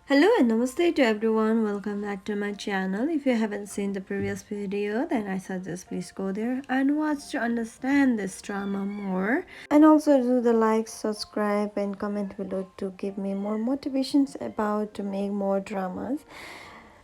Hello and namaste to everyone. Welcome back to my channel. If you haven't seen the previous video, then I suggest please go there and watch to understand this drama more. And also do the like, subscribe, and comment below to give me more motivations about to make more dramas.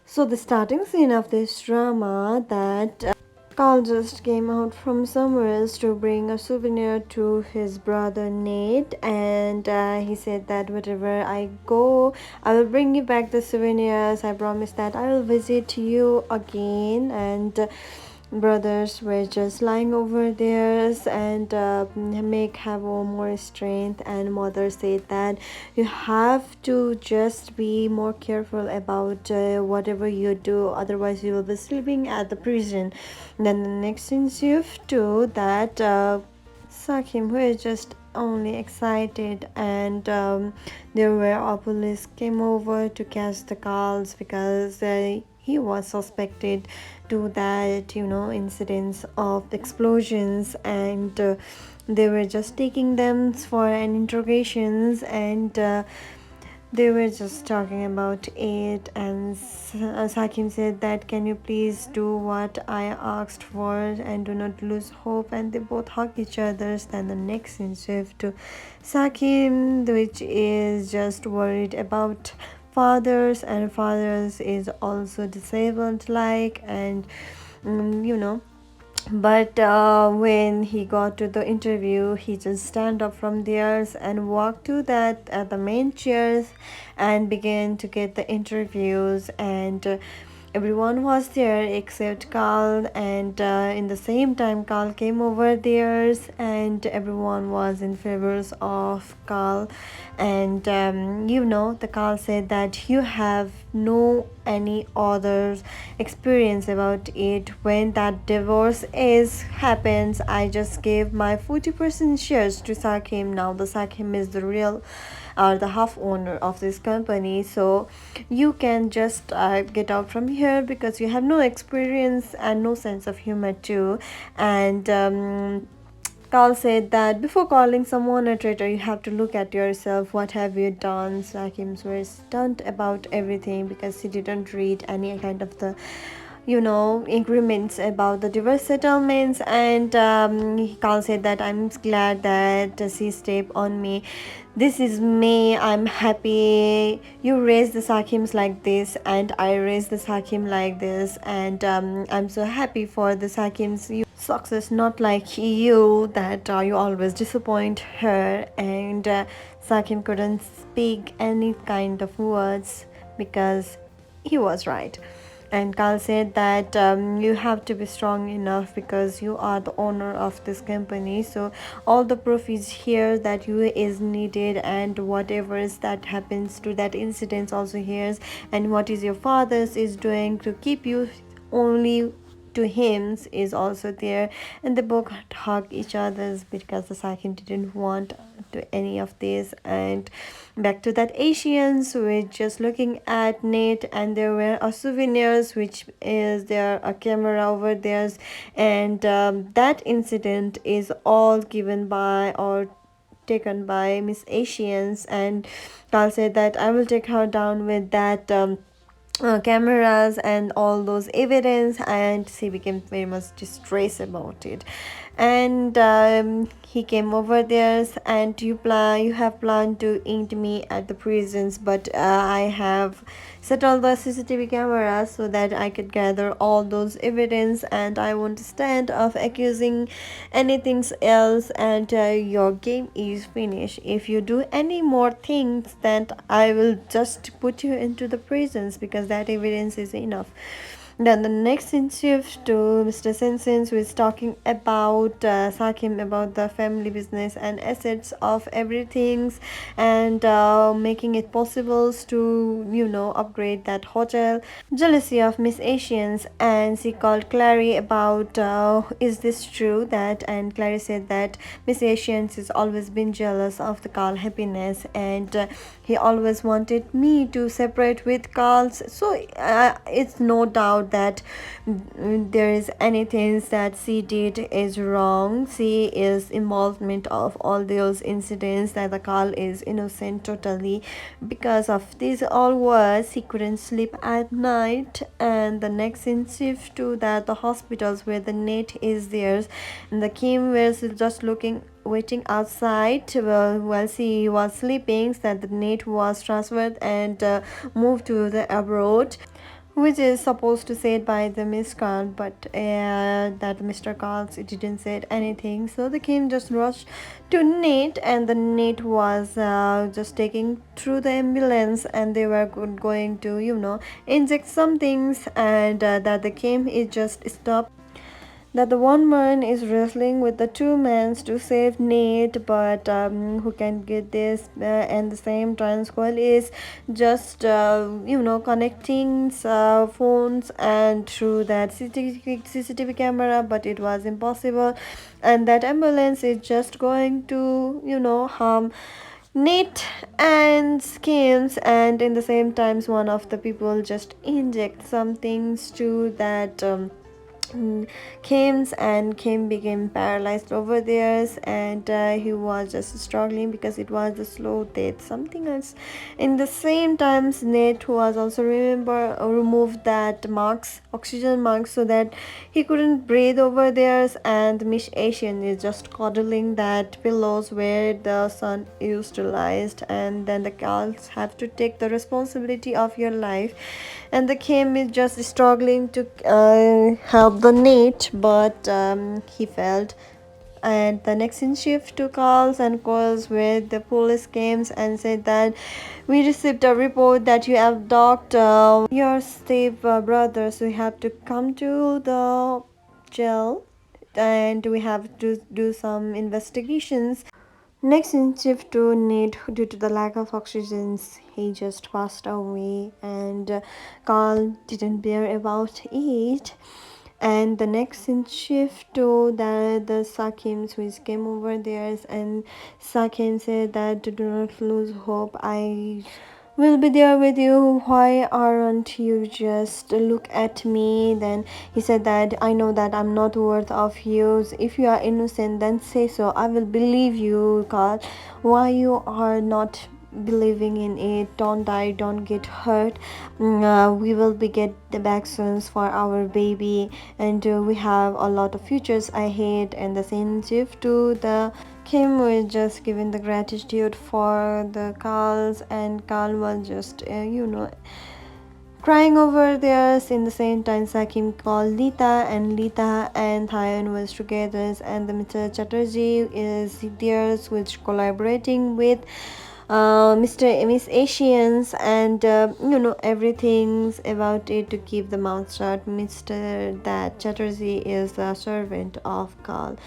So the starting scene of this drama that Carl just came out from somewhere else to bring a souvenir to his brother Nate, and he said that wherever I go, I will bring you back the souvenirs. I promise that I will visit you again. And brothers were just lying over theirs and make have more strength. And mother said that you have to just be more careful about whatever you do, otherwise you will be sleeping at the prison. Then the next shift to that Sakim, who is just only excited, and there were a police came over to catch the calls because he was suspected to that incidents of explosions, and they were just taking them for an interrogations, and they were just talking about it. And Sakim said that can you please do what I asked for and do not lose hope, and they both hug each other. Then the next scene shift to Sakim, which is just worried about fathers, and fathers is also disabled like, and you know but when he got to the interview, he just stand up from theirs and walked to that the main chairs and began to get the interviews. And everyone was there except Carl, and in the same time Carl came over theirs, and everyone was in favors of Carl. And the Carl said that you have no any other experience about it. When that divorce is happens, I just gave my 40% shares to Sakim. Now the Sakim is the real or the half owner of this company, so you can just get out from here because you have no experience and no sense of humor too. And Carl said that before calling someone a traitor, you have to look at yourself. What have you done? Sakim was stunned about everything because he didn't read any kind of the agreements about the divorce settlements. And Carl said that I'm glad that she stepped on me. This is me. I'm happy you raised the Sakims like this, and I raised the Sakim like this, and I'm so happy for the Sakims you success, not like you that you always disappoint her. And Sakim couldn't speak any kind of words because he was right. And Carl said that you have to be strong enough because you are the owner of this company. So all the proof is here that you is needed, and whatever is that happens to that incident also here, and what is your father's is doing to keep you only to him is also there. And they both hug each other's because the Sakin didn't want to any of this. And back to that Asians, we're just looking at Nate, and there were a souvenirs which is there a camera over there. And that incident is all given by or taken by Miss Asians. And Carl said that I will take her down with that cameras and all those evidence, and she became very much distressed about it. And he came over there, and you have planned to eat me at the prisons, but I have set all the CCTV cameras so that I could gather all those evidence, and I won't stand of accusing anything else. And your game is finished. If you do any more things, then I will just put you into the prisons because that evidence is enough. Then the next scene shifts to Mr. Simpson, who is talking about Sakim about the family business and assets of everything, and making it possible to upgrade that hotel. Jealousy of Miss Asians, and she called Clary about is this true that, and Clary said that Miss Asians has always been jealous of the Carl happiness, and he always wanted me to separate with Carl's. So it's no doubt that there is anything that she did is wrong. She is involvement of all those incidents, that the Carl is innocent totally. Because of this all was he couldn't sleep at night. And the next scene shift to that the hospitals where the Nate is there, and the Kim was just looking waiting outside while she was sleeping, that the Nate was transferred and moved to the abroad, which is supposed to say it by the Miss Carl, but that Mr. Carl didn't say anything. So the Kim just rushed to Nate, and the Nate was just taking through the ambulance, and they were going to, inject some things, and that the Kim is just stopped, that the one man is wrestling with the two men to save Nate, but who can get this? And the same time, Squall is just connecting phones and through that CCTV camera, but it was impossible, and that ambulance is just going to harm Nate and Skims, and in the same times one of the people just inject some things to that Kim's, and Kim became paralyzed over there, and he was just struggling because it was a slow death, something else. In the same times, Nate was also removed that marks, oxygen marks, so that he couldn't breathe over there, and Miss Asian is just cuddling that pillows where the son used to lie, and then the girls have to take the responsibility of your life, and the Kim is just struggling to help the Nate, but he failed. And the next in shift to calls and calls where the police came and said that we received a report that you have docked your step brother, so you have to come to the jail, and we have to do some investigations. Next in shift to Nate, due to the lack of oxygen, he just passed away, and Carl didn't bear about it. And the next in shift to the Sakims which came over there, and Sakim said that do not lose hope, I will be there with you, why aren't you just look at me? Then he said that I know that I'm not worth of you, if you are innocent then say so, I will believe you. Carl, why you are not believing in it? Don't die, don't get hurt. We will be get the vaccines for our baby, and we have a lot of futures ahead. And the same shift to the Kim was just giving the gratitude for the Carls, and Carl was just crying over there. In the same time, Sakim called Lita, and Lita and Thayan was together, and the Mr. Chatterjee is there, which collaborating with Mr. Miss Asians, and everything's about it to keep the mouth shut. Mr. that Chatterjee is a servant of Carl.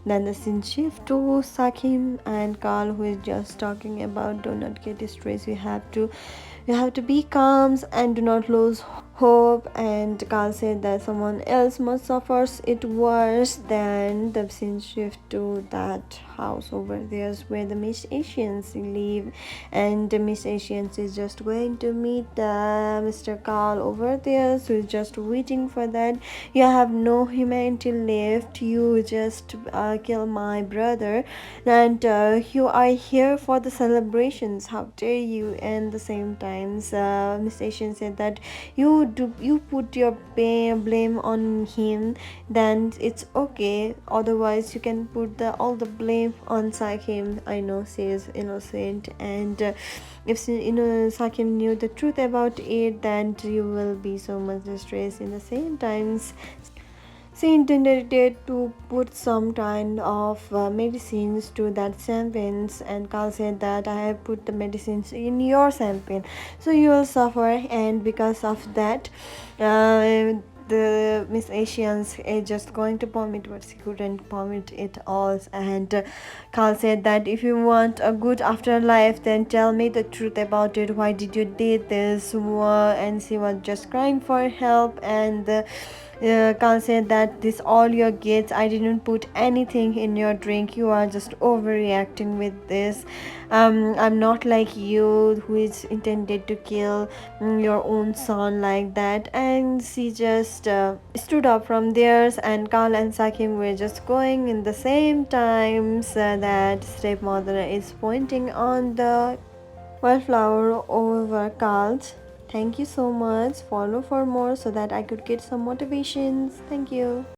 Then the scene shift to Sakim and Carl, who is just talking about do not get stressed. You have to be calm and do not lose hope. And Carl said that someone else must suffers it worse. Then the scene shift to that house over there where the Miss Asians live, and the Miss Asians is just going to meet Mr. Carl over there, so he's just waiting for that. You have no humanity left, you just kill my brother, and you are here for the celebrations, how dare you? And the same times Miss Asian said that you put your blame on him, then it's okay, otherwise you can put all the blame on Sakim. I know she is innocent, and if Sakim knew the truth about it, then you will be so much distressed. In the same times, she intended to put some kind of medicines to that champagnes, and Carl said that I have put the medicines in your champagne, so you will suffer. And because of that, the Miss Asians is just going to vomit, but she couldn't vomit it all. And Carl said that if you want a good afterlife, then tell me the truth about it. Why did you did this? And she was just crying for help, and Carl said that this all your kids. I didn't put anything in your drink. You are just overreacting with this. I'm not like you who is intended to kill your own son like that. And she just stood up from theirs, and Carl and Sakim were just going in the same times that stepmother is pointing on the wildflower over Carl's. Thank you so much. Follow for more so that I could get some motivations. Thank you.